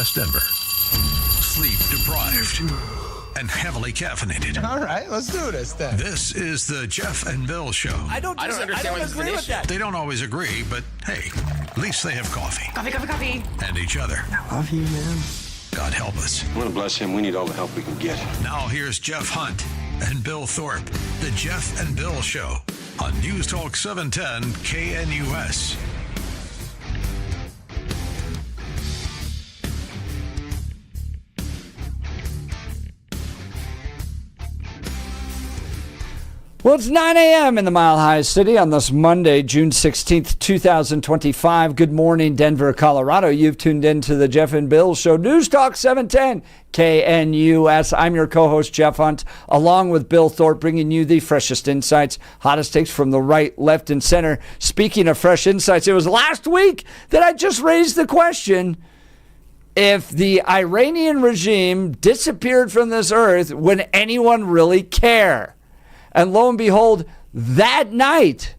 West Denver. Sleep deprived and heavily caffeinated. All right, let's do this then. This is the Jeff and Bill Show. I don't agree with that. They don't always agree, but hey, at least they have coffee. Coffee. And each other. I love you, man. God help us. I want to bless him. We need all the help we can get. Now here's Jeff Hunt and Bill Thorpe. The Jeff and Bill Show on News Talk 710 KNUS. Well, it's 9 a.m. in the Mile High City on this Monday, June 16th, 2025. Good morning, Denver, Colorado. You've tuned in to the Jeff and Bill Show, News Talk 710 KNUS. I'm your co-host, Jeff Hunt, along with Bill Thorpe, bringing you the freshest insights, hottest takes from the right, left, and center. Speaking of fresh insights, it was last week that I just raised the question, if the Iranian regime disappeared from this earth, would anyone really care? And lo and behold, that night,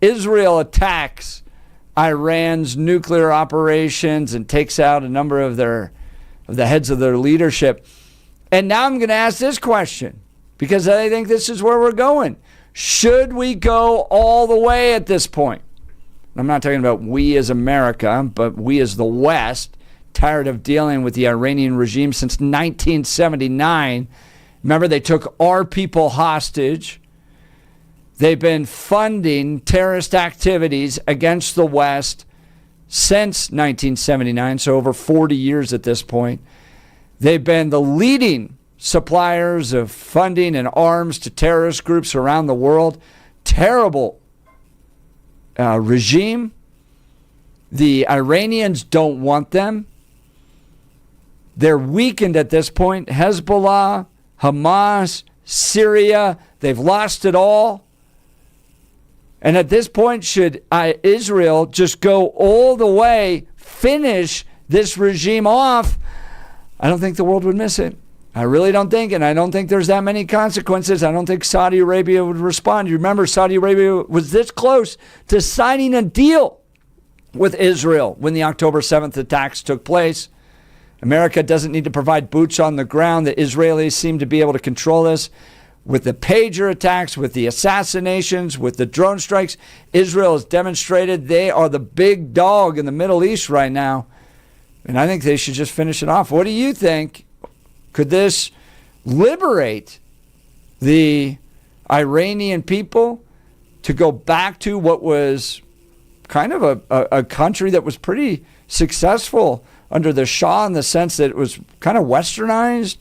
Israel attacks Iran's nuclear operations and takes out a number of the heads of their leadership. And now I'm going to ask this question, because I think this is where we're going. Should we go all the way at this point? I'm not talking about we as America, but we as the West, tired of dealing with the Iranian regime since 1979. Remember, they took our people hostage. They've been funding terrorist activities against the West since 1979, so over 40 years at this point. They've been the leading suppliers of funding and arms to terrorist groups around the world. Terrible regime. The Iranians don't want them. They're weakened at this point. Hezbollah, Hamas, Syria, they've lost it all. And at this point, should Israel just go all the way, finish this regime off? I don't think the world would miss it. I really don't think, and I don't think there's that many consequences. I don't think Saudi Arabia would respond. You remember, Saudi Arabia was this close to signing a deal with Israel when the October 7th attacks took place. America doesn't need to provide boots on the ground. The Israelis seem to be able to control this. With the pager attacks, with the assassinations, with the drone strikes, Israel has demonstrated they are the big dog in the Middle East right now. And I think they should just finish it off. What do you think? Could this liberate the Iranian people to go back to what was kind of a country that was pretty successful under the Shah, in the sense that it was kind of westernized?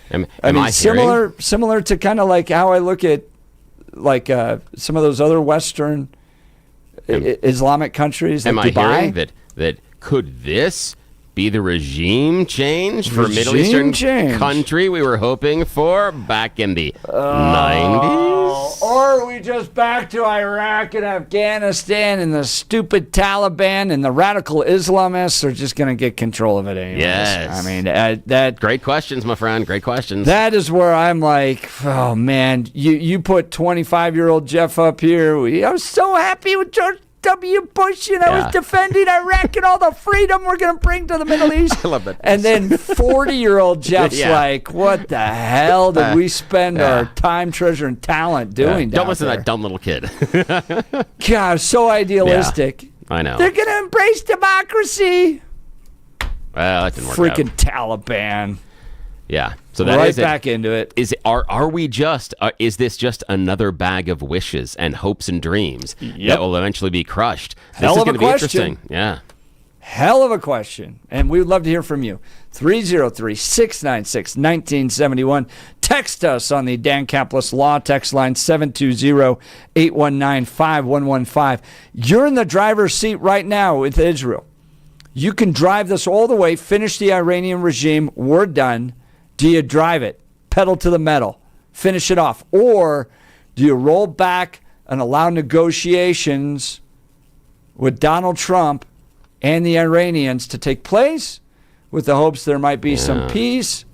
I mean, similar to kind of like how I look at like some of those other Western Islamic countries, like Dubai. I hearing that could this be the regime change for a Middle Eastern country we were hoping for back in the 90s? Or are we just back to Iraq and Afghanistan, and the stupid Taliban and the radical Islamists are just going to get control of it anyways? Yes. I mean, that... Great questions, my friend. Great questions. That is where I'm like, oh, man, you put 25-year-old Jeff up here. I was so happy with George W. Bush, was defending Iraq and all the freedom we're going to bring to the Middle East. I love that. And then 40-year-old Jeff's like, what the hell did we spend our time, treasure, and talent doing Don't listen there? to that dumb little kid. God, so idealistic. Yeah, I know. They're going to embrace democracy. Well, that didn't work out. Freaking Taliban. Yeah. So that right is back into it. Are we just? Is this just another bag of wishes and hopes and dreams that will eventually be crushed? This is going to be interesting. Yeah. Hell of a question. And we would love to hear from you. 303-696-1971. Text us on the Dan Caplis Law text line 720-819-5115. You're in the driver's seat right now with Israel. You can drive this all the way, finish the Iranian regime. We're done. Do you drive it, pedal to the metal, finish it off? Or do you roll back and allow negotiations with Donald Trump and the Iranians to take place with the hopes there might be some peace?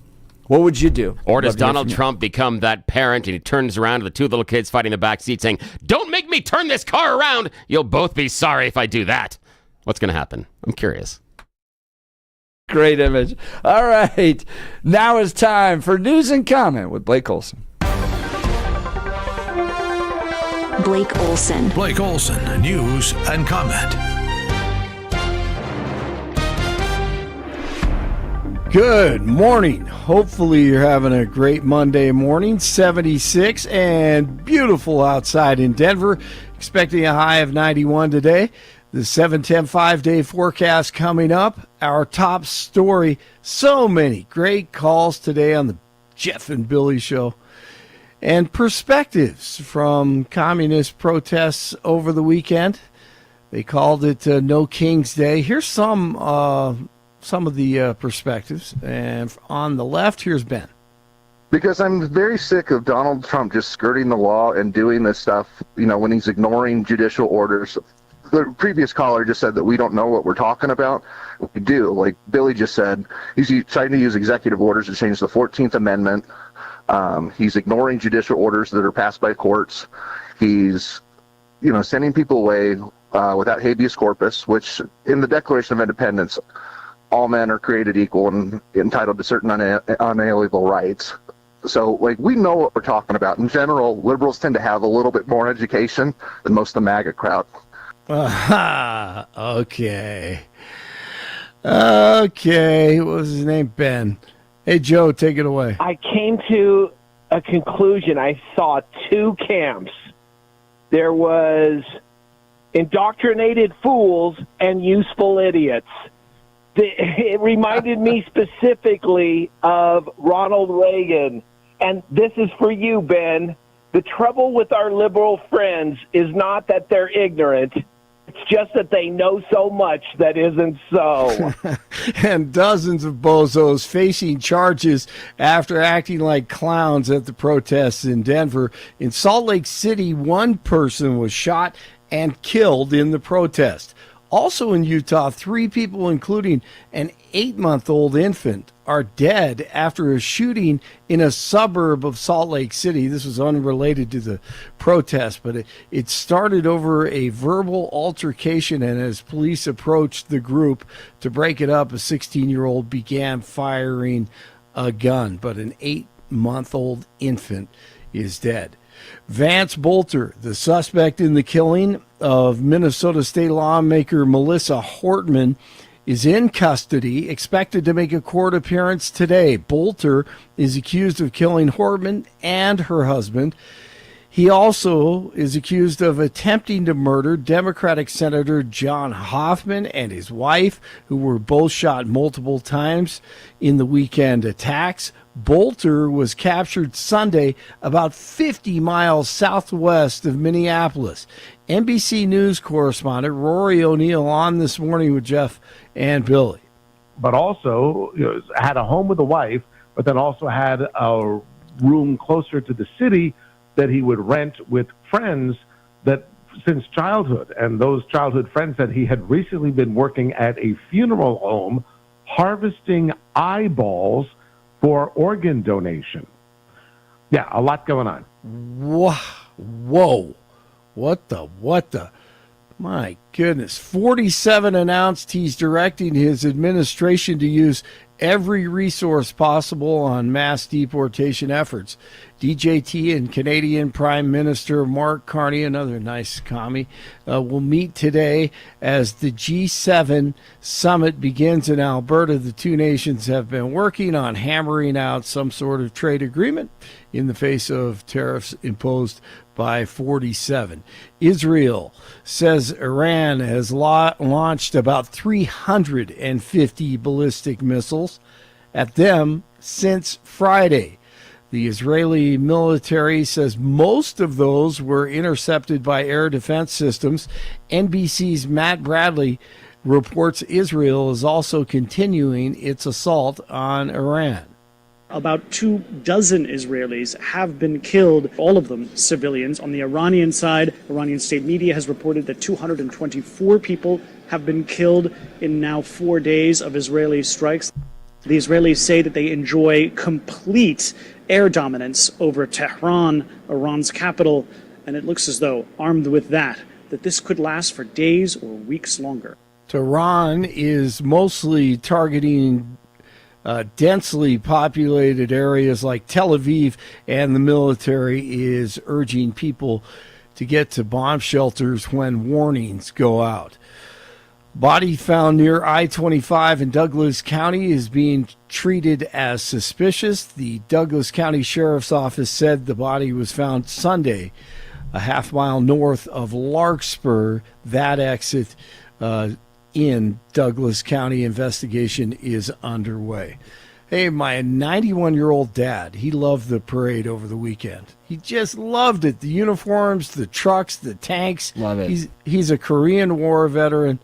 What would you do? Or does Donald Trump become that parent and he turns around to the two little kids fighting in the back seat saying, "Don't make me turn this car around. You'll both be sorry if I do that." What's going to happen? I'm curious. Great image. All right. Now it's time for News and Comment with Blake Olson. Blake Olson. Blake Olson, News and Comment. Good morning. Hopefully you're having a great Monday morning. 76 and beautiful outside in Denver. Expecting a high of 91 today. The 7-10 5-day forecast coming up. Our top story. So many great calls today on the Jeff and Billy Show. And perspectives from communist protests over the weekend. They called it No King's Day. Here's some of the perspectives. And on the left, here's Ben. Because I'm very sick of Donald Trump just skirting the law and doing this stuff, when he's ignoring judicial orders. The previous caller just said that we don't know what we're talking about. We do. Like Billy just said, he's trying to use executive orders to change the 14th Amendment. He's ignoring judicial orders that are passed by courts. He's, sending people away without habeas corpus, which in the Declaration of Independence, all men are created equal and entitled to certain unalienable rights. So, we know what we're talking about. In general, liberals tend to have a little bit more education than most of the MAGA crowd. Okay. Okay. What was his name? Ben. Hey, Joe, take it away. I came to a conclusion. I saw two camps. There was indoctrinated fools and useful idiots. It reminded me specifically of Ronald Reagan. And this is for you, Ben. The trouble with our liberal friends is not that they're ignorant. It's just that they know so much that isn't so. And dozens of bozos facing charges after acting like clowns at the protests in Denver. In Salt Lake City, one person was shot and killed in the protest. Also in Utah, 3 people, including an 8-month-old infant, are dead after a shooting in a suburb of Salt Lake City. This was unrelated to the protest, but it started over a verbal altercation, and as police approached the group to break it up, a 16-year-old began firing a gun, but an 8-month-old infant is dead. Vance Bolter, the suspect in the killing of Minnesota state lawmaker Melissa Hortman, is in custody, expected to make a court appearance today. Bolter is accused of killing Hortman and her husband. He also is accused of attempting to murder Democratic Senator John Hoffman and his wife, who were both shot multiple times in the weekend attacks. Bolter was captured Sunday about 50 miles southwest of Minneapolis. NBC News correspondent Rory O'Neill on this morning with Jeff and Billy. But also had a home with a wife, but then also had a room closer to the city that he would rent with friends that since childhood. And those childhood friends said he had recently been working at a funeral home harvesting eyeballs for organ donation. Yeah, a lot going on. Whoa. What the? My goodness. 47 announced he's directing his administration to use every resource possible on mass deportation efforts. DJT and Canadian Prime Minister Mark Carney, another nice commie, will meet today as the G7 summit begins in Alberta. The two nations have been working on hammering out some sort of trade agreement in the face of tariffs imposed by 47. Israel says Iran has launched about 350 ballistic missiles at them since Friday. The Israeli military says most of those were intercepted by air defense systems. NBC's Matt Bradley reports Israel is also continuing its assault on Iran. About 24 Israelis have been killed, all of them civilians. On the Iranian side, Iranian state media has reported that 224 people have been killed in now 4 days of Israeli strikes. The Israelis say that they enjoy complete air dominance over Tehran, Iran's capital, and it looks as though, armed with that this could last for days or weeks longer. Tehran is mostly targeting densely populated areas like Tel Aviv, and the military is urging people to get to bomb shelters when warnings go out. Body found near I-25 in Douglas County is being treated as suspicious. The Douglas County Sheriff's Office said the body was found Sunday, a half mile north of Larkspur. That exit in Douglas County. Investigation is underway. Hey, my 91-year-old dad, he loved the parade over the weekend. He just loved it. The uniforms, the trucks, the tanks. Love it. He's a Korean War veteran,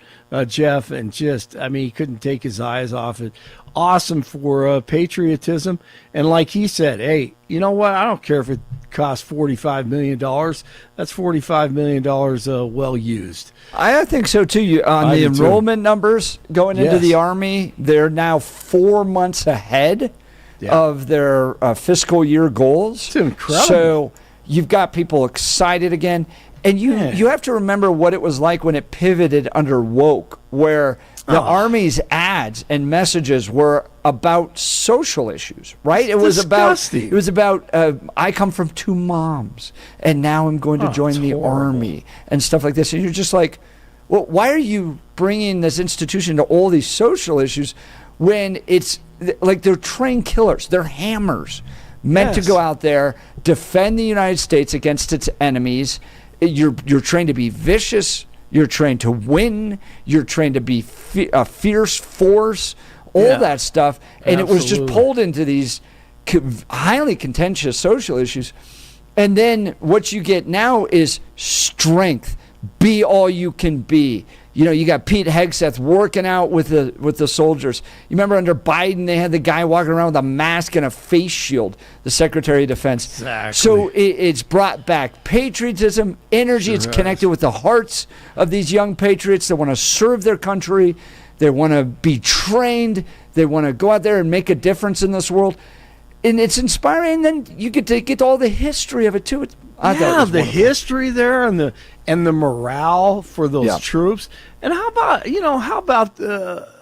Jeff, and he couldn't take his eyes off it. Awesome for patriotism. And like he said, hey, you know what? I don't care if it costs $45 million. That's $45 million well used. I think so, too. On the enrollment numbers going into the Army, they're now 4 months ahead of their fiscal year goals. It's incredible. So you've got people excited again. And you have to remember what it was like when it pivoted under woke, where the Army's ads and messages were about social issues, right? It was about I come from two moms, and now I'm going to join the Army and stuff like this. And you're just like, well, why are you bringing this institution to all these social issues when it's like they're trained killers? They're hammers meant to go out there, defend the United States against its enemies. You're trained to be vicious. You're trained to win. You're trained to be a fierce force, all that stuff. And it was just pulled into these highly contentious social issues. And then what you get now is strength. Be all you can be. You know, you got Pete Hegseth working out with the soldiers. You remember under Biden, they had the guy walking around with a mask and a face shield, the Secretary of Defense. Exactly. So it's brought back patriotism, energy. It's connected with the hearts of these young patriots that want to serve their country. They want to be trained. They want to go out there and make a difference in this world. And it's inspiring. And then you get to get all the history of it, too. I thought it was the wonderful. history there and the morale for those troops. And how about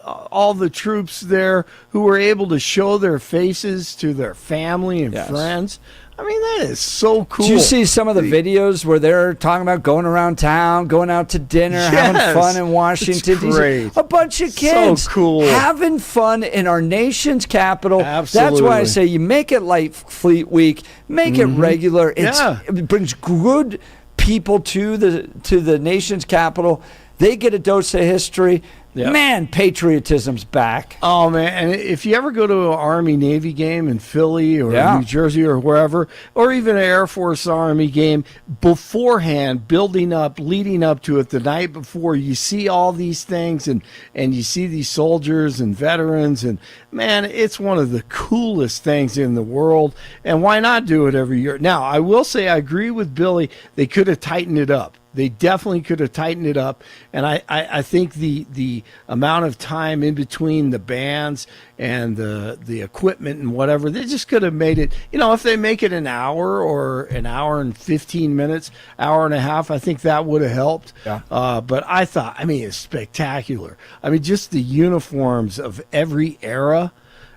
all the troops there who were able to show their faces to their family and friends? I mean, that is so cool. Did you see some of the videos where they're talking about going around town, going out to dinner, having fun in Washington, D.C.? A bunch of kids so cool. having fun in our nation's capital. Absolutely. That's why I say you make it like Fleet Week, make it regular. It brings good people to the nation's capital. They get a dose of history. Yep. Man, patriotism's back. Oh, man. And if you ever go to an Army-Navy game in Philly or New Jersey or wherever, or even an Air Force-Army game, beforehand, building up, leading up to it the night before, you see all these things and you see these soldiers and veterans. And, man, it's one of the coolest things in the world. And why not do it every year? Now, I will say I agree with Billy. They could have tightened it up. They definitely could have tightened it up, and I think the amount of time in between the bands and the equipment and whatever, they just could have made it, if they make it an hour or an hour and 15 minutes, hour and a half, I think that would have helped. Yeah. But I thought, it's spectacular. just the uniforms of every era.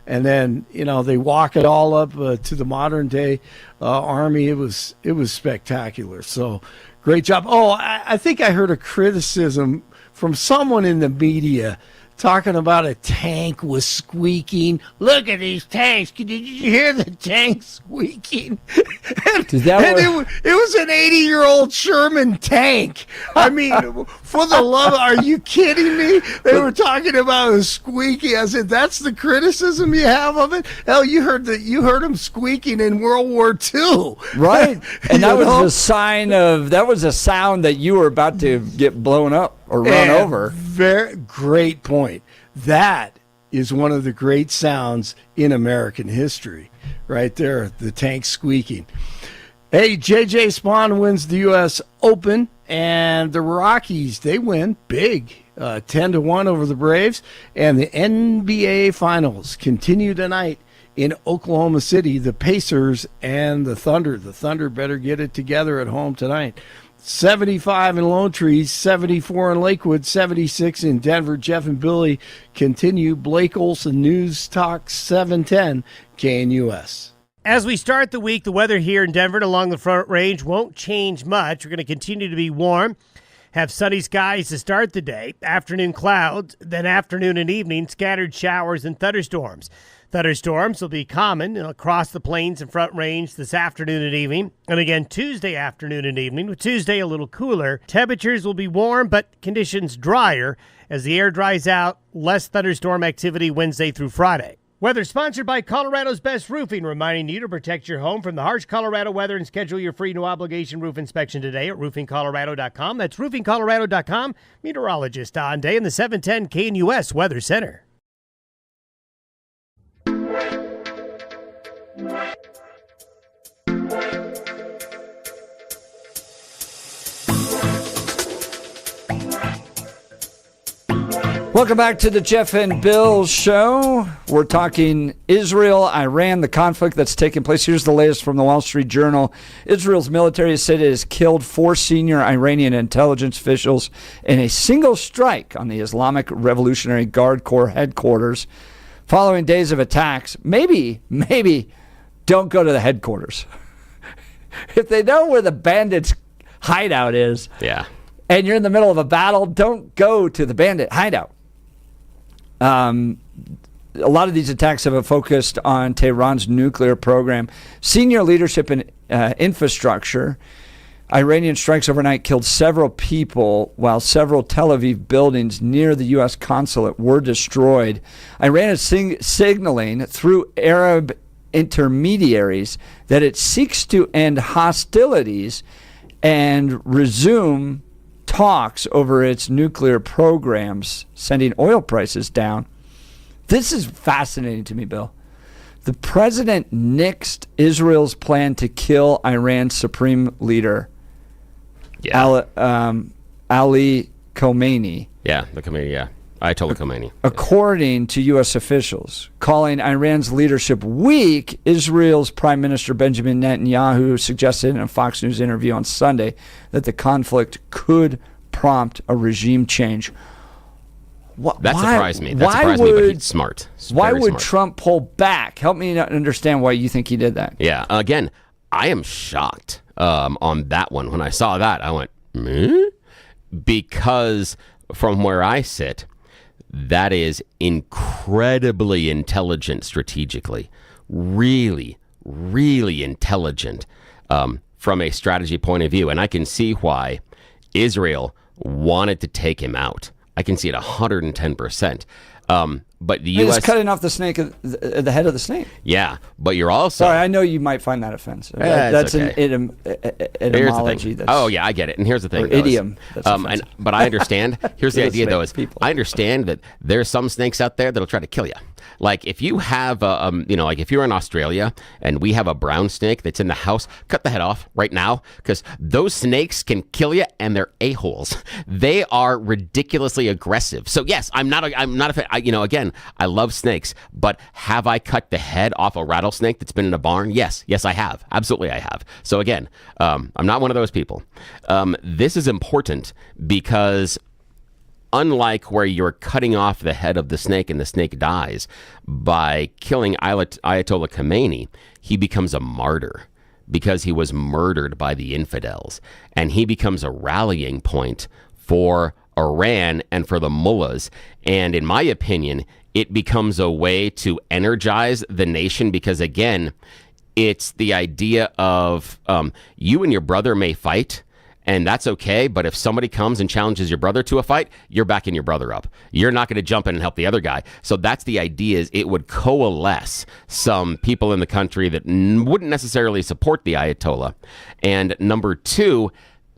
And then, they walk it all up to the modern day Army. It was spectacular. So great job. Oh, I think I heard a criticism from someone in the media talking about a tank was squeaking. Look at these tanks. Did you hear the tank squeaking? It was an 80-year-old Sherman tank. For the love, are you kidding me? They were talking about a squeaking. I said, that's the criticism you have of it? Hell, you heard them squeaking in World War II. Right. And that was a sound that you were about to get blown up or run over. Very great point. That is one of the great sounds in American history. Right there, the tank squeaking. Hey, J.J. Spawn wins the U.S. Open, and the Rockies, they win big, 10-1 over the Braves. And the NBA Finals continue tonight in Oklahoma City, the Pacers and the Thunder. The Thunder better get it together at home tonight. 75 in Lone Tree, 74 in Lakewood, 76 in Denver. Jeff and Billy continue. Blake Olson, News Talk 710 KNUS. As we start the week, the weather here in Denver and along the Front Range won't change much. We're going to continue to be warm, have sunny skies to start the day, afternoon clouds, then afternoon and evening, scattered showers and thunderstorms. Thunderstorms will be common across the plains and Front Range this afternoon and evening, and again Tuesday afternoon and evening, with Tuesday a little cooler. Temperatures will be warm, but conditions drier as the air dries out. Less thunderstorm activity Wednesday through Friday. Weather sponsored by Colorado's Best Roofing, reminding you to protect your home from the harsh Colorado weather and schedule your free no-obligation roof inspection today at roofingcolorado.com. That's roofingcolorado.com. Meteorologist Don Day in the 710 KNUS Weather Center. Welcome back to the Jeff and Bill Show. We're talking Israel, Iran, the conflict that's taking place. Here's the latest from the Wall Street Journal. Israel's military has said it has killed 4 senior Iranian intelligence officials in a single strike on the Islamic Revolutionary Guard Corps headquarters following days of attacks. Maybe don't go to the headquarters. If they know where the bandits' hideout is, and you're in the middle of a battle, don't go to the bandit hideout. A lot of these attacks have focused on Tehran's nuclear program. Senior leadership and infrastructure. Iranian strikes overnight killed several people, while several Tel Aviv buildings near the U.S. consulate were destroyed. Iran is signaling through Arab intermediaries that it seeks to end hostilities and resume talks over its nuclear programs, sending oil prices down. This is fascinating to me, Bill. The president nixed Israel's plan to kill Iran's supreme leader, Ali Khamenei. Yeah, the Khamenei, Ayatollah Khamenei. According to U.S. officials, calling Iran's leadership weak, Israel's Prime Minister Benjamin Netanyahu suggested in a Fox News interview on Sunday that the conflict could prompt a regime change. That surprised me. That surprised me, but he's smart. Why would Trump pull back? Help me understand why you think he did that. Yeah, again, I am shocked on that one. When I saw that, I went, meh? Because from where I sit, that is incredibly intelligent strategically. Really, really intelligent from a strategy point of view. And I can see why Israel wanted to take him out. I can see it 110%. But the U.S. is cutting off the snake, the head of the snake. Yeah, but you're also... Sorry, I know you might find that offensive. That's okay. An etymology. Oh, yeah, I get it. And here's the thing. Or idiom. But I understand. Here's the idea, though, is I understand that there's some snakes out there that'll try to kill you. Like if you have, like if you're in Australia and we have a brown snake that's in the house, cut the head off right now, because those snakes can kill you and they're a-holes. They are ridiculously aggressive. So yes, I'm not a fan. Again, I love snakes, but have I cut the head off a rattlesnake that's been in a barn? Yes, I have. Absolutely, I have. So again, I'm not one of those people. This is important because unlike where you're cutting off the head of the snake and the snake dies, by killing Ayatollah Khamenei, he becomes a martyr because he was murdered by the infidels. And he becomes a rallying point for Iran and for the mullahs. And in my opinion, it becomes a way to energize the nation because, again, it's the idea of you and your brother may fight, and that's okay, but if somebody comes and challenges your brother to a fight, you're backing your brother up. You're not going to jump in and help the other guy. So that's the idea, is it would coalesce some people in the country that wouldn't necessarily support the Ayatollah. And number two,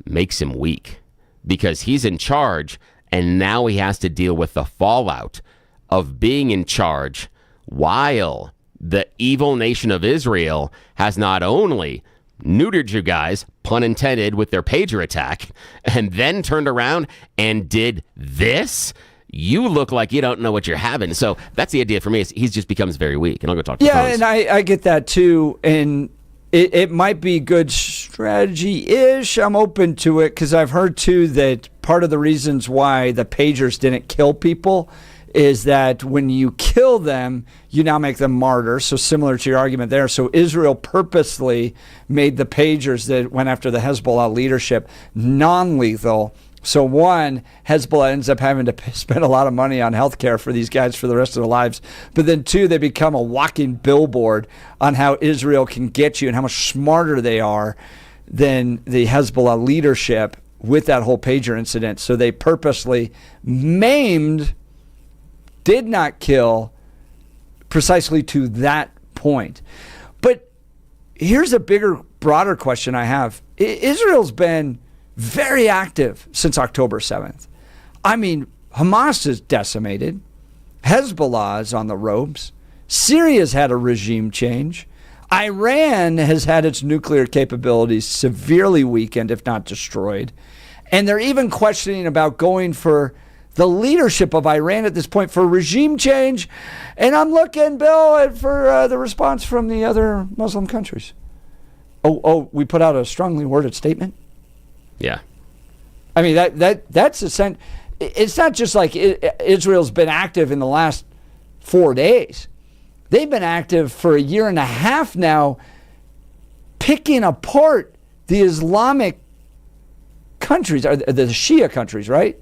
makes him weak because he's in charge, and now he has to deal with the fallout of being in charge while the evil nation of Israel has not only neutered you guys, pun intended, with their pager attack, and then turned around and did this. You look like you don't know what you're having. So that's the idea for me, is he just becomes very weak. And I'll go talk to and I get that too. And it might be good strategy-ish. I'm open to it because I've heard, too, that part of the reasons why the pagers didn't kill people is that when you kill them, you now make them martyrs. So similar to your argument there. So Israel purposely made the pagers that went after the Hezbollah leadership non-lethal. So one, Hezbollah ends up having to spend a lot of money on health care for these guys for the rest of their lives. But then two, they become a walking billboard on how Israel can get you and how much smarter they are than the Hezbollah leadership with that whole pager incident. So they purposely maimed, did not kill, precisely to that point. But here's a bigger, broader question I have. Israel's been very active since October 7th. I mean, Hamas is decimated. Hezbollah is on the ropes. Syria's had a regime change. Iran has had its nuclear capabilities severely weakened, if not destroyed. And they're even questioning about going for the leadership of Iran at this point for regime change. And I'm looking, Bill, for the response from the other Muslim countries. Oh, we put out a strongly worded statement? Yeah. I mean, that's it's not just like Israel's been active in the last 4 days. They've been active for a year and a half now, picking apart the Islamic countries, or the Shia countries, right?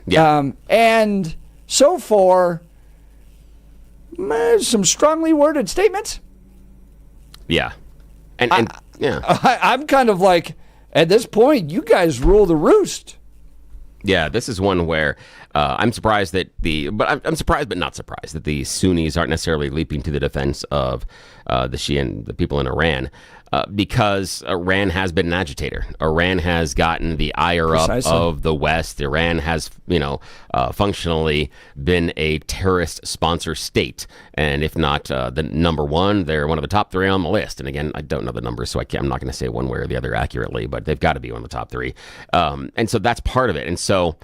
Yeah. And so far, some strongly worded statements. Yeah. And yeah. I'm kind of like, at this point, you guys rule the roost. Yeah, this is one where I'm surprised that I'm surprised but not surprised that the Sunnis aren't necessarily leaping to the defense of the Shia and the people in Iran, because Iran has been an agitator. Iran has gotten the ire up of the West. Iran has, functionally been a terrorist sponsor state. And if not the number one, they're one of the top three on the list. And again, I don't know the numbers, so I'm not going to say one way or the other accurately, but they've got to be one of the top three. And so that's part of it. And so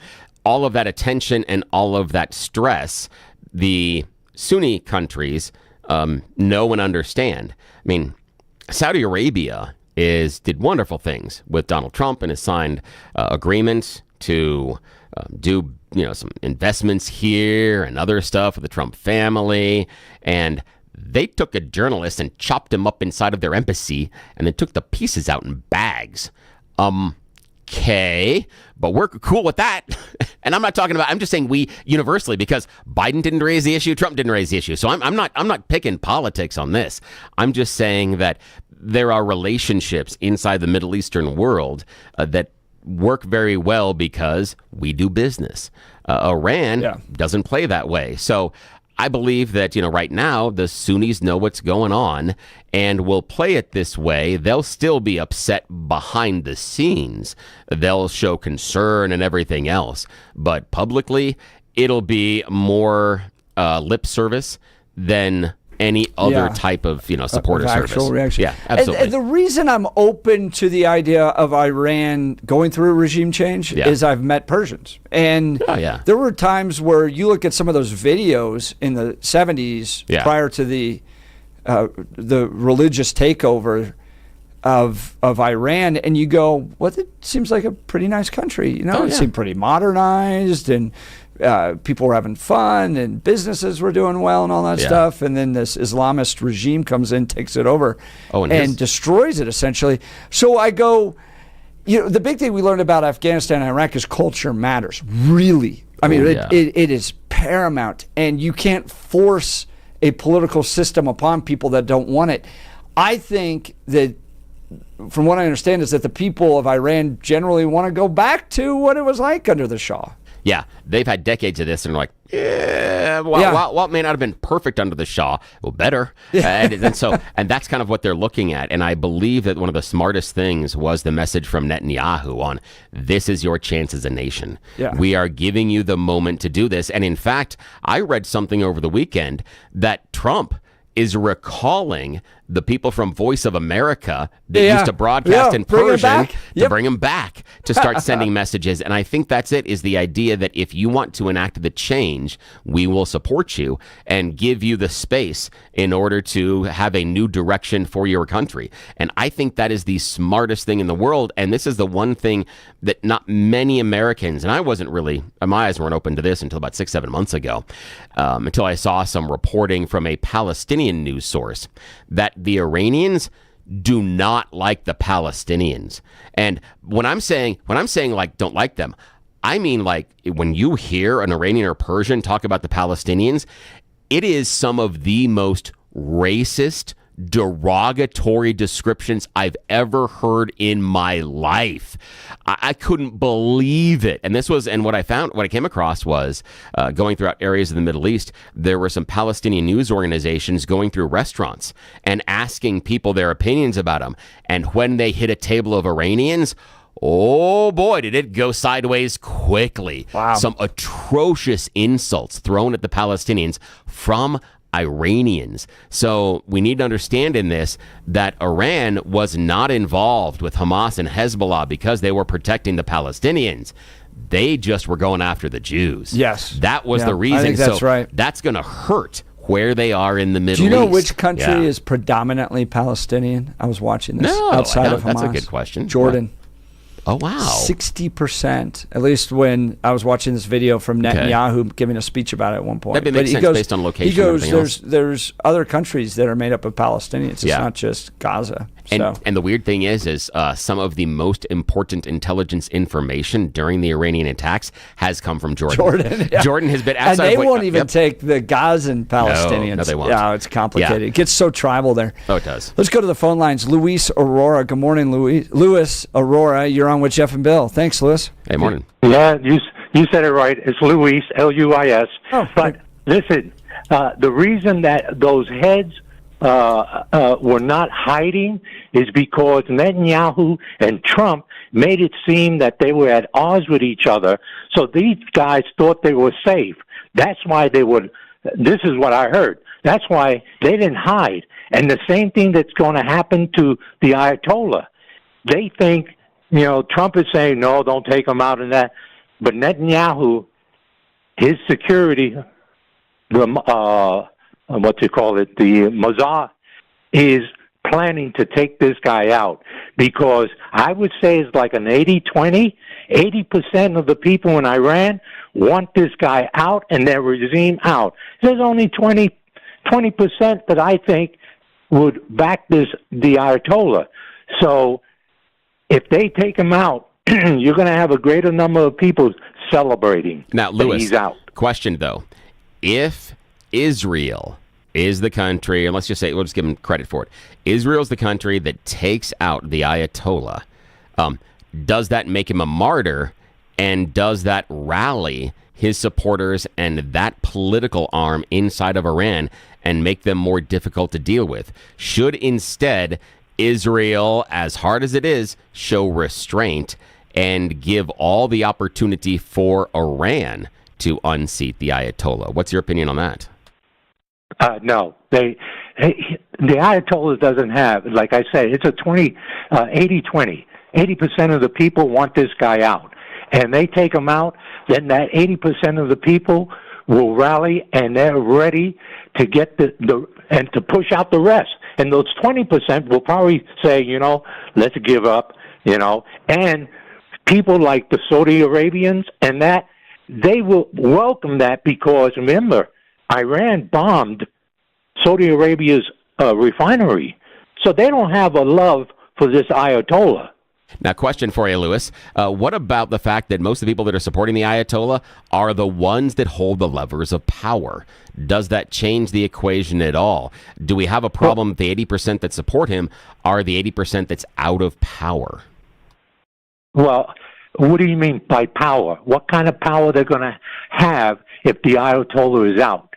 all of that attention and all of that stress, the Sunni countries know and understand. I mean, Saudi Arabia did wonderful things with Donald Trump and has signed agreements to do some investments here and other stuff with the Trump family. And they took a journalist and chopped him up inside of their embassy and then took the pieces out in bags. Okay, but we're cool with that. And I'm just saying we universally, because Biden didn't raise the issue, Trump didn't raise the issue. So I'm not picking politics on this. I'm just saying that there are relationships inside the Middle Eastern world that work very well because we do business. Iran doesn't play that way. So I believe that, right now the Sunnis know what's going on and will play it this way. They'll still be upset behind the scenes. They'll show concern and everything else. But publicly, it'll be more lip service than any other type of, supporter service. Actual reaction. Yeah, absolutely. And the reason I'm open to the idea of Iran going through a regime change is I've met Persians. And there were times where you look at some of those videos in the 70s prior to the religious takeover of Iran, and you go, well, it seems like a pretty nice country. It seemed pretty modernized, and people were having fun, and businesses were doing well, and all that stuff. And then this Islamist regime comes in, takes it over, and destroys it essentially. So I go, the big thing we learned about Afghanistan and Iraq is culture matters. Really, I mean, it is paramount, and you can't force a political system upon people that don't want it. I think that, from what I understand, is that the people of Iran generally want to go back to what it was like under the Shah. Yeah, they've had decades of this, and they're like, while it may not have been perfect under the Shah, well, better. And that's kind of what they're looking at. And I believe that one of the smartest things was the message from Netanyahu on, this is your chance as a nation. Yeah. We are giving you the moment to do this. And in fact, I read something over the weekend that Trump is recalling the people from Voice of America that used to broadcast in Persian to bring them back to start sending messages. And I think that's it, is the idea that if you want to enact the change, we will support you and give you the space in order to have a new direction for your country. And I think that is the smartest thing in the world. And this is the one thing that not many Americans, and I wasn't really, my eyes weren't open to this until about 6-7 months ago, until I saw some reporting from a Palestinian news source that the Iranians do not like the Palestinians. And when I'm saying like don't like them, I mean like when you hear an Iranian or Persian talk about the Palestinians, it is some of the most racist, derogatory descriptions I've ever heard in my life. I couldn't believe it. And what I came across was going throughout areas of the Middle East, there were some Palestinian news organizations going through restaurants and asking people their opinions about them. And when they hit a table of Iranians, oh boy, did it go sideways quickly. Wow. Some atrocious insults thrown at the Palestinians from Iranians. So we need to understand in this that Iran was not involved with Hamas and Hezbollah because they were protecting the Palestinians. They just were going after the Jews. Yes. That was the reason. I think that's right. That's going to hurt where they are in the Middle East. Do you know which country is predominantly Palestinian? I was watching this outside of Hamas. That's a good question. Jordan. Oh, wow. 60%, at least when I was watching this video from Netanyahu giving a speech about it at one point. That makes sense based on location. He goes, there's other countries that are made up of Palestinians. It's not just Gaza. And the weird thing is some of the most important intelligence information during the Iranian attacks has come from Jordan. Jordan has been outside. And they won't even take the Gazan Palestinians. No, they won't. Yeah, it's complicated. It gets so tribal there. Oh, it does. Let's go to the phone lines. Luis Aurora. Good morning, Luis. Luis Aurora, you're on with Jeff and Bill. Thanks, Luis. Hey, morning. Yeah, you said it right. It's Luis, Luis. Oh, but listen, the reason that those heads were not hiding is because Netanyahu and Trump made it seem that they were at odds with each other. So these guys thought they were safe. That's why they would. This is what I heard. That's why they didn't hide. And the same thing that's going to happen to the Ayatollah. They think, Trump is saying, no, don't take them out and that. But Netanyahu, his security, the Mossad is planning to take this guy out because I would say it's like an 80-20. 80% of the people in Iran want this guy out and their regime out. There's only 20% that I think would back the Ayatollah. So if they take him out, you're going to have a greater number of people celebrating now, that Lewis, he's out. Question, though. If Israel is the country, and let's just say, we'll just give him credit for it. Israel's the country that takes out the Ayatollah. Does that make him a martyr? And does that rally his supporters and that political arm inside of Iran and make them more difficult to deal with? Should instead Israel, as hard as it is, show restraint and give all the opportunity for Iran to unseat the Ayatollah? What's your opinion on that? No, the Ayatollah doesn't have, like I say, it's a 80-20. 80% of the people want this guy out. And they take him out, then that 80% of the people will rally and they're ready to get and to push out the rest. And those 20% will probably say, let's give up, and people like the Saudi Arabians and that, they will welcome that because, remember, Iran bombed Saudi Arabia's refinery. So they don't have a love for this Ayatollah. Now, question for you, Lewis. What about the fact that most of the people that are supporting the Ayatollah are the ones that hold the levers of power? Does that change the equation at all? Do we have a problem with the 80% that support him are the 80% that's out of power? Well, what do you mean by power? What kind of power they're going to have if the Ayatollah is out?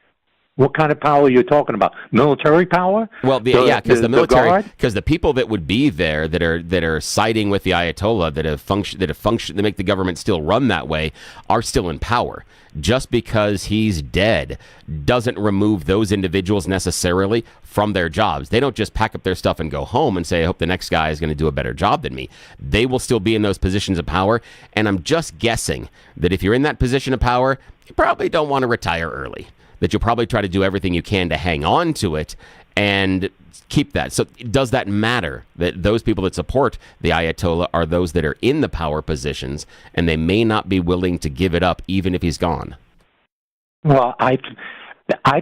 What kind of power are you talking about? Military power? Well, because the military, guard? because the people that would be there that are siding with the Ayatollah, that have functioned, that make the government still run that way, are still in power. Just because he's dead doesn't remove those individuals necessarily from their jobs. They don't just pack up their stuff and go home and say, I hope the next guy is going to do a better job than me. They will still be in those positions of power. And I'm just guessing that if you're in that position of power, you probably don't want to retire early. That you'll probably try to do everything you can to hang on to it and keep that. So does that matter that those people that support the Ayatollah are those that are in the power positions and they may not be willing to give it up even if he's gone? Well, I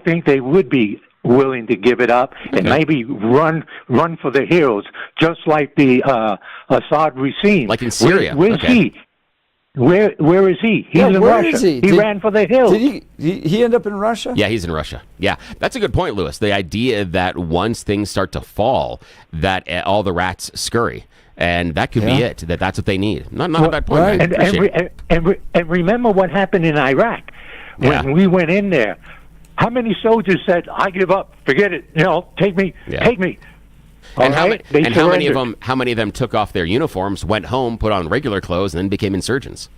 think they would be willing to give it up and maybe run for the hills, just like the Assad regime. Like in Syria. Where's he? Where is he? He's in Russia. Is he? He ran for the hills. Did he end up in Russia? Yeah, he's in Russia. Yeah, that's a good point, Lewis. The idea that once things start to fall, that all the rats scurry. And that could be it. That's what they need. Not a bad point. Right. And remember what happened in Iraq when we went in there. How many soldiers said, "I give up, forget it, take me, take me." And how many of them took off their uniforms, went home, put on regular clothes, and then became insurgents?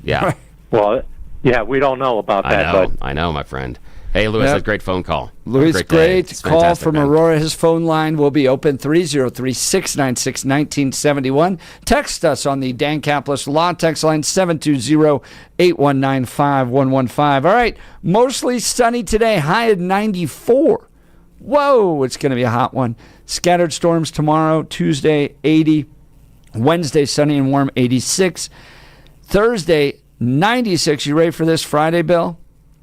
Yeah. Well, we don't know about that. I know, my friend. Hey, Lewis, that's a great phone call. Louis, great call from Aurora. His phone line will be open 303-696-1971. Text us on the Dan Caplis Law text line 720-819-5115. All right, mostly sunny today, high at 94. Whoa, it's going to be a hot one. Scattered storms tomorrow, Tuesday, 80. Wednesday, sunny and warm, 86. Thursday, 96. You ready for this? Friday, Bill?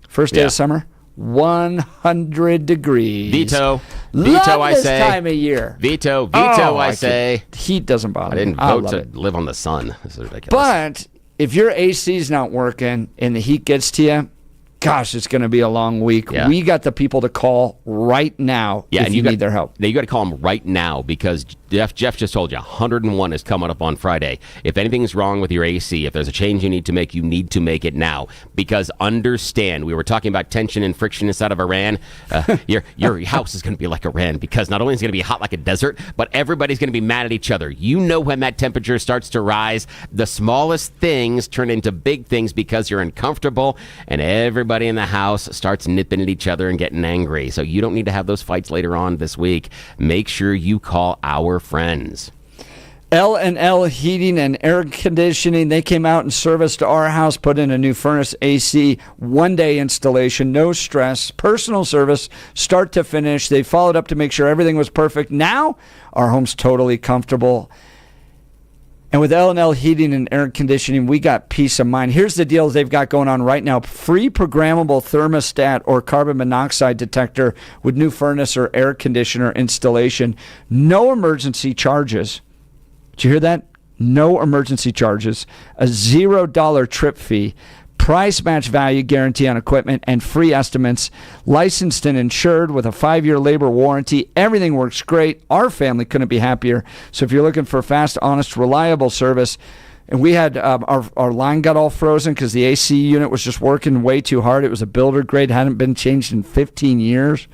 First day of summer, 100 degrees. Veto, Love I this say. time of year. Veto, I say. Heat doesn't bother me. I didn't vote to live on the sun. This is ridiculous. But if your AC's not working and the heat gets to you, gosh, it's going to be a long week. Yeah. We got the people to call right now if you need their help. You got to call them right now because Jeff just told you 101 is coming up on Friday. If anything's wrong with your AC, if there's a change you need to make it now. Because understand, we were talking about tension and friction inside of Iran. Your house is going to be like Iran because not only is it going to be hot like a desert, but everybody's going to be mad at each other. You know when that temperature starts to rise, the smallest things turn into big things because you're uncomfortable and everybody in the house starts nipping at each other and getting angry. So you don't need to have those fights later on this week. Make sure you call our friends. L&L Heating and Air Conditioning, they came out and serviced our house, put in a new furnace, AC, one-day installation, no stress, personal service, start to finish. They followed up to make sure everything was perfect. Now our home's totally comfortable. And with L&L Heating and Air Conditioning, we got peace of mind. Here's the deals they've got going on right now. Free programmable thermostat or carbon monoxide detector with new furnace or air conditioner installation. No emergency charges. Did you hear that? No emergency charges. A $0 trip fee. Price match value guarantee on equipment and free estimates. Licensed and insured with a 5-year labor warranty. Everything works great. Our family couldn't be happier. So if you're looking for fast, honest, reliable service, and we had our line got all frozen because the AC unit was just working way too hard. It was a builder grade, hadn't been changed in 15 years.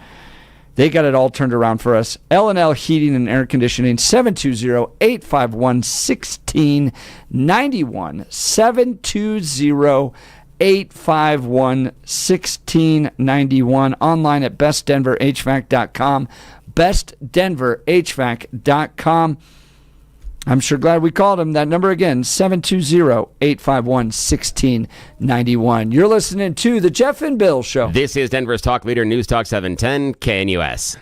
They got it all turned around for us. L&L Heating and Air Conditioning, 720-851-1691. 720-851-1691. Online at bestdenverhvac.com. bestdenverhvac.com. I'm sure glad we called him. That number again, 720-851-1691. You're listening to The Jeff and Bill Show. This is Denver's Talk Leader, News Talk 710 KNUS.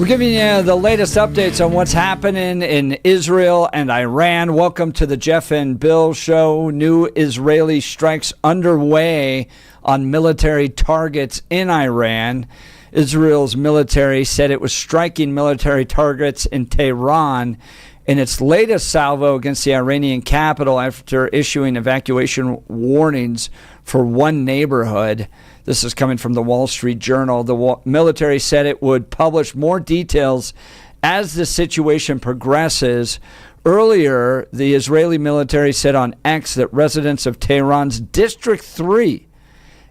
We're giving you the latest updates on what's happening in Israel and Iran. Welcome to the Jeff and Bill Show. New Israeli strikes underway on military targets in Iran. Israel's military said it was striking military targets in Tehran in its latest salvo against the Iranian capital after issuing evacuation warnings for one neighborhood. This is coming from the Wall Street Journal. The military said it would publish more details as the situation progresses. Earlier, the Israeli military said on X that residents of Tehran's District 3,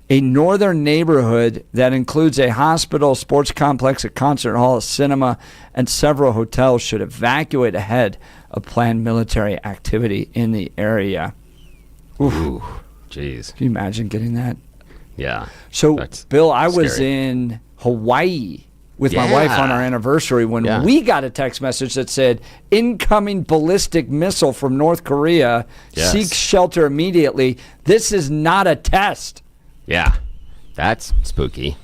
a northern neighborhood that includes a hospital, sports complex, a concert hall, a cinema, and several hotels, should evacuate ahead of planned military activity in the area. Ooh, jeez. Can you imagine getting that? Yeah. So, Bill, I was scary. in Hawaii with my wife on our anniversary when we got a text message that said, incoming ballistic missile from North Korea, seek shelter immediately. This is not a test. Yeah, that's spooky.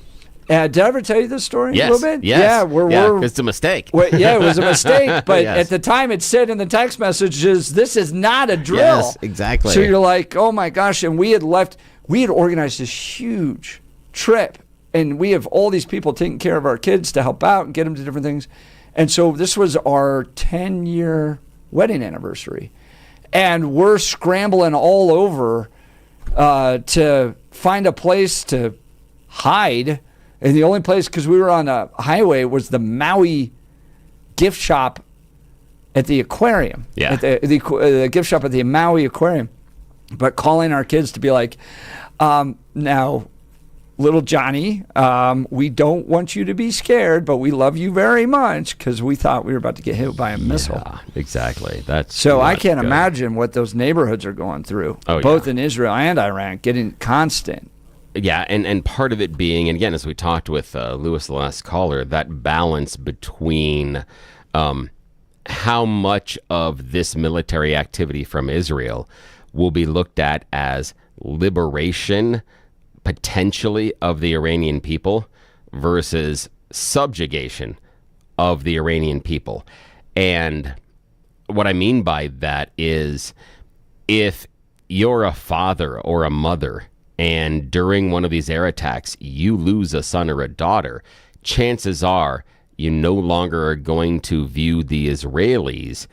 Did I ever tell you this story Yes. a little bit? Yes. Yeah, it's a mistake. It was a mistake. But Yes. at the time, it said in the text messages, this is not a drill. Yes, exactly. So you're like, oh my gosh. And we had organized this huge trip. And we have all these people taking care of our kids to help out and get them to different things. And so this was our 10-year wedding anniversary. And we're scrambling all over to find a place to hide. And the only place, because we were on a highway, was the Maui gift shop at the aquarium. Yeah. At the gift shop at the Maui aquarium. But calling our kids to be like, now, little Johnny, we don't want you to be scared, but we love you very much, because we thought we were about to get hit by a missile. Yeah, exactly. So I can't imagine what those neighborhoods are going through, both in Israel and Iran, getting constant. Yeah, and part of it being, and again, as we talked with Lewis, the last caller, that balance between how much of this military activity from Israel will be looked at as liberation, potentially, of the Iranian people versus subjugation of the Iranian people. And what I mean by that is, if you're a father or a mother and during one of these air attacks you lose a son or a daughter, chances are you no longer are going to view the Israelis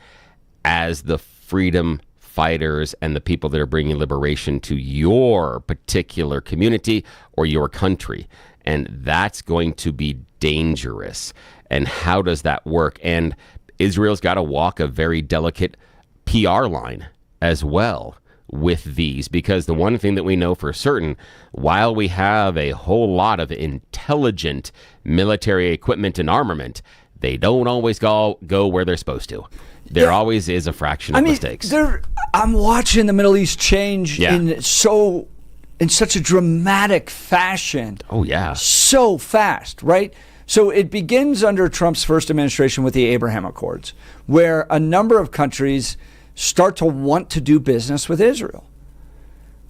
as the freedom fighters and the people that are bringing liberation to your particular community or your country. And that's going to be dangerous. And how does that work? And Israel's got to walk a very delicate PR line as well with these, because the one thing that we know for certain, while we have a whole lot of intelligent military equipment and armament, they don't always go where they're supposed to. There always is a fraction of mistakes. I'm watching the Middle East change in such a dramatic fashion. Oh, yeah. So fast, right? So it begins under Trump's first administration with the Abraham Accords, where a number of countries start to want to do business with Israel,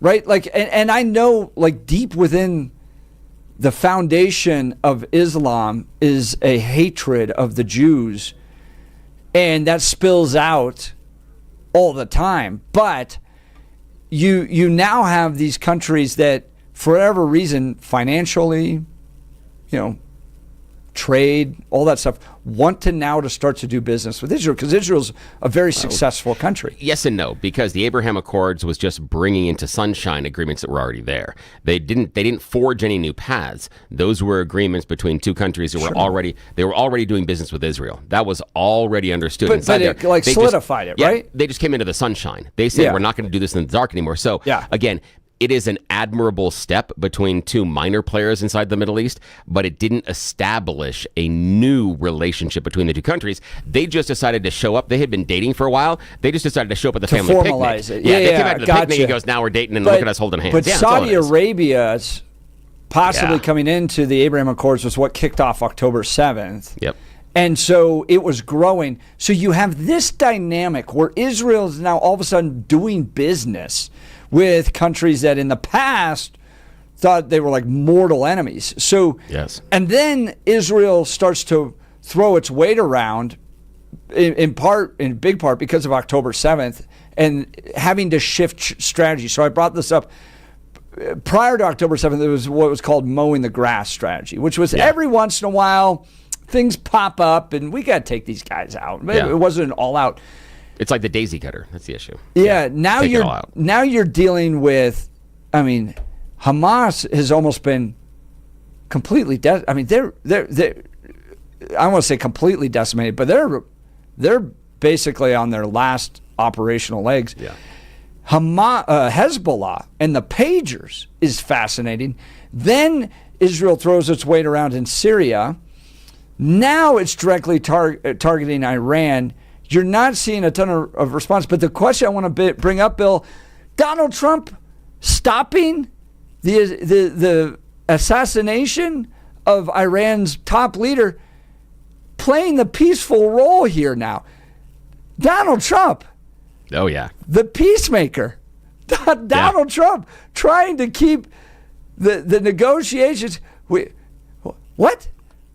right? Like, and I know, like, deep within the foundation of Islam is a hatred of the Jews, and that spills out all the time. But you now have these countries that, for whatever reason, financially, trade, all that stuff, want to now to start to do business with Israel, because Israel's a very successful country. Yes and no, because the Abraham Accords was just bringing into sunshine agreements that were already there. They didn't forge any new paths. Those were agreements between two countries that were already doing business with Israel. That was already understood. But it solidified it, right? They just came into the sunshine. They said, we're not going to do this in the dark anymore. So again, it is an admirable step between two minor players inside the Middle East, but it didn't establish a new relationship between the two countries. They just decided to show up. They had been dating for a while. They just decided to show up at the family formalize picnic. It. They came out to the picnic and goes, now we're dating and look at us holding hands. But Saudi Arabia's possibly coming into the Abraham Accords was what kicked off October 7th. Yep. And so it was growing. So you have this dynamic where Israel is now all of a sudden doing business with countries that in the past thought they were like mortal enemies. So, and then Israel starts to throw its weight around in big part because of October 7th and having to shift strategy. So I brought this up. Prior to October 7th, there was what was called mowing the grass strategy, which was every once in a while things pop up and we got to take these guys out. It wasn't an all out. It's like the daisy cutter. That's the issue. Yeah. Now you're dealing with, I mean, Hamas has almost been completely they're I want to say completely decimated, but they're basically on their last operational legs. Yeah. Hezbollah and the pagers is fascinating. Then Israel throws its weight around in Syria. Now it's directly targeting Iran. You're not seeing a ton of response. But the question I want to bring up, Bill, Donald Trump stopping the assassination of Iran's top leader, playing the peaceful role here now. Donald Trump. Oh, yeah. The peacemaker. Donald Trump trying to keep the negotiations. What?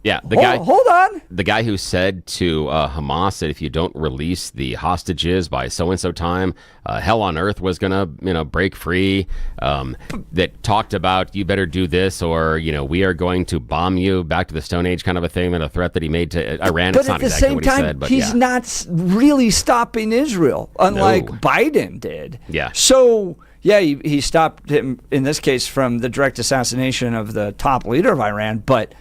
Yeah, hold on. The guy who said to Hamas that if you don't release the hostages by so-and-so time, hell on earth was going to, break free, that talked about you better do this or, we are going to bomb you back to the Stone Age kind of a thing, and a threat that he made to Iran. But it's not at the exactly same what he time, said, but he's not really stopping Israel, unlike Biden did. Yeah. So, yeah, he stopped him, in this case, from the direct assassination of the top leader of Iran, but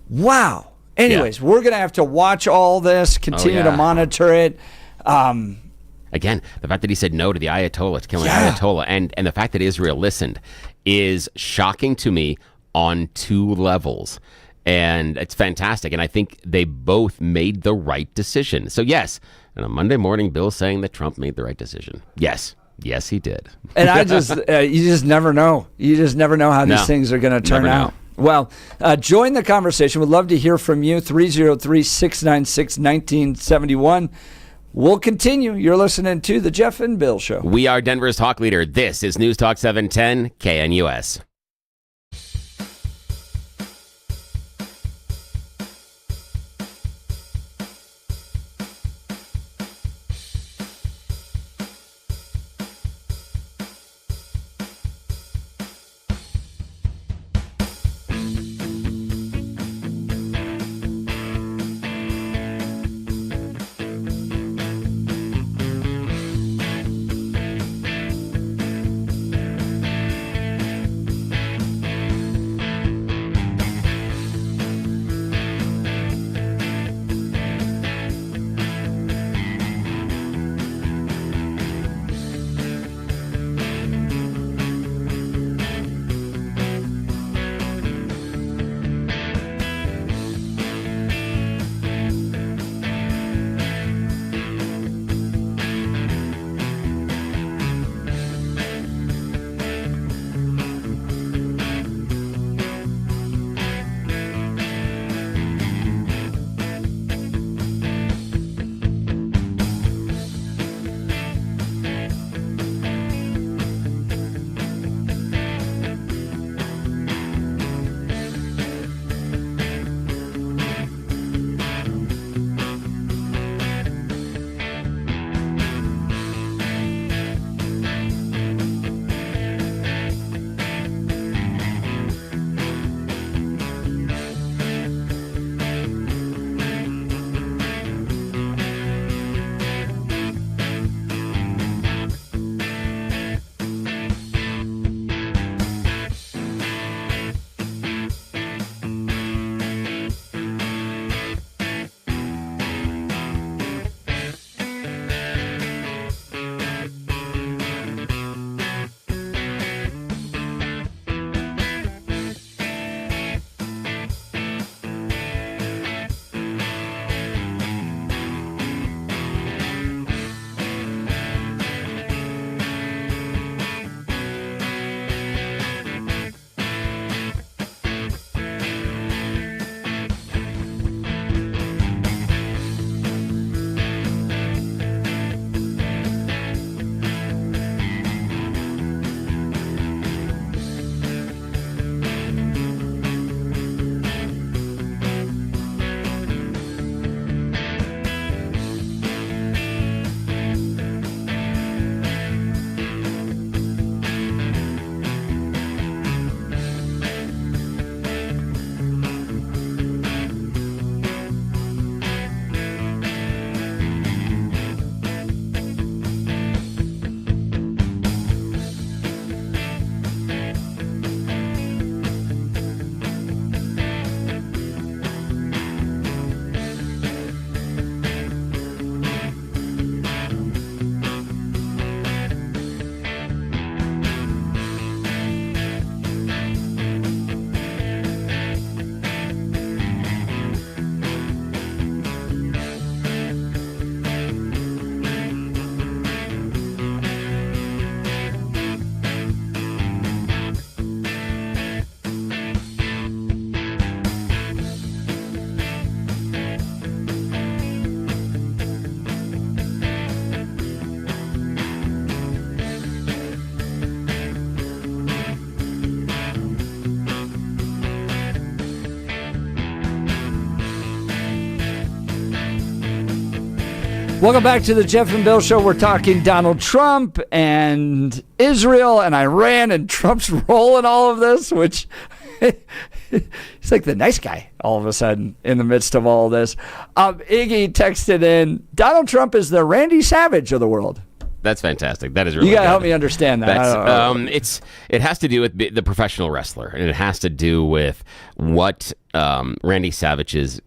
wow. Anyways, we're going to have to watch all this, continue to monitor it. Again, the fact that he said no to the Ayatollah, to killing Ayatollah, and the fact that Israel listened is shocking to me on two levels. And it's fantastic. And I think they both made the right decision. So, yes, on a Monday morning, Bill's saying that Trump made the right decision. Yes. Yes, he did. And I just, you just never know. You just never know how these things are going to turn out. Well, join the conversation. We'd love to hear from you. 303-696-1971. We'll continue. You're listening to The Jeff and Bill Show. We are Denver's talk leader. This is News Talk 710 KNUS. Welcome back to the Jeff and Bill Show. We're talking Donald Trump and Israel and Iran, and Trump's role in all of this, which he's like the nice guy all of a sudden in the midst of all this. Iggy texted in, Donald Trump is the Randy Savage of the world. That's fantastic. That is really You got to good. help me understand that. It has to do with the professional wrestler, and it has to do with what Randy Savage's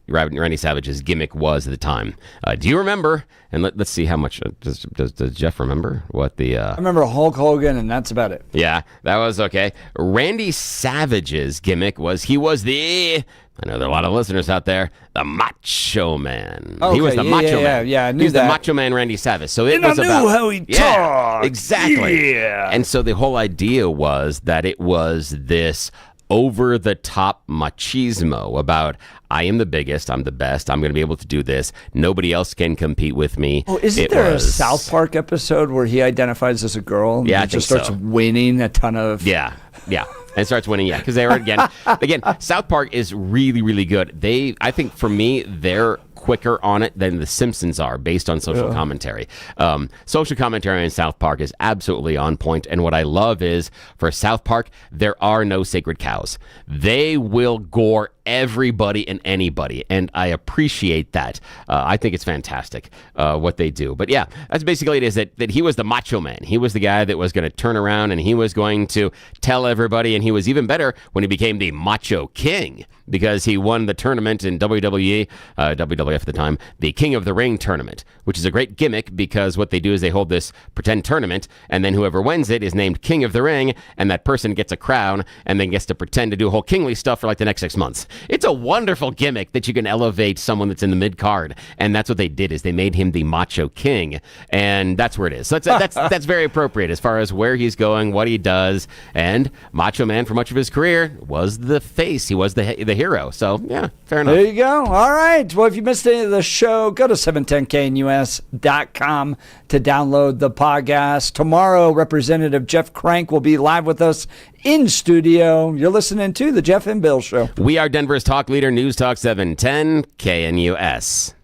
gimmick was at the time. Do you remember? And let's see how much does Jeff remember what the. I remember Hulk Hogan, and that's about it. Yeah, that was okay. Randy Savage's gimmick was he was the. I know there are a lot of listeners out there. The Macho Man. Okay, He was the Macho Man. Yeah, I knew He was that. the Macho Man Randy Savage. So it And was I knew about how he talked. Exactly. Yeah. And so the whole idea was that it was this over-the-top machismo about I am the biggest, I'm the best, I'm going to be able to do this. Nobody else can compete with me. Oh, isn't there a South Park episode where he identifies as a girl? And Yeah, I he just think starts so. winning a ton of. Yeah. And starts winning, because they were again, South Park is really, really good. I think for me, they're quicker on it than the Simpsons are based on social commentary. Social commentary in South Park is absolutely on point. And what I love is for South Park, there are no sacred cows. They will gore everybody and anybody, and I appreciate that. I think it's fantastic what they do. But yeah, that's basically it, is that he was the Macho Man. He was the guy that was going to turn around and he was going to tell everybody, and he was even better when he became the Macho King, because he won the tournament in WWE, WWF at the time, the King of the Ring tournament, which is a great gimmick because what they do is they hold this pretend tournament, and then whoever wins it is named King of the Ring, and that person gets a crown and then gets to pretend to do whole kingly stuff for like the next 6 months. It's a wonderful gimmick that you can elevate someone that's in the mid card, and that's what they did, is they made him the Macho King, and that's where it is. So that's very appropriate as far as where he's going, what he does, and Macho Man for much of his career was the face. He was the hero. So yeah, fair enough. There you go. All right. Well, if you missed any of the show, go to 710knus.com to download the podcast. Tomorrow, Representative Jeff Crank will be live with us in studio. You're listening to the Jeff and Bill Show. We are Denver's talk leader, News Talk 710 KNUS.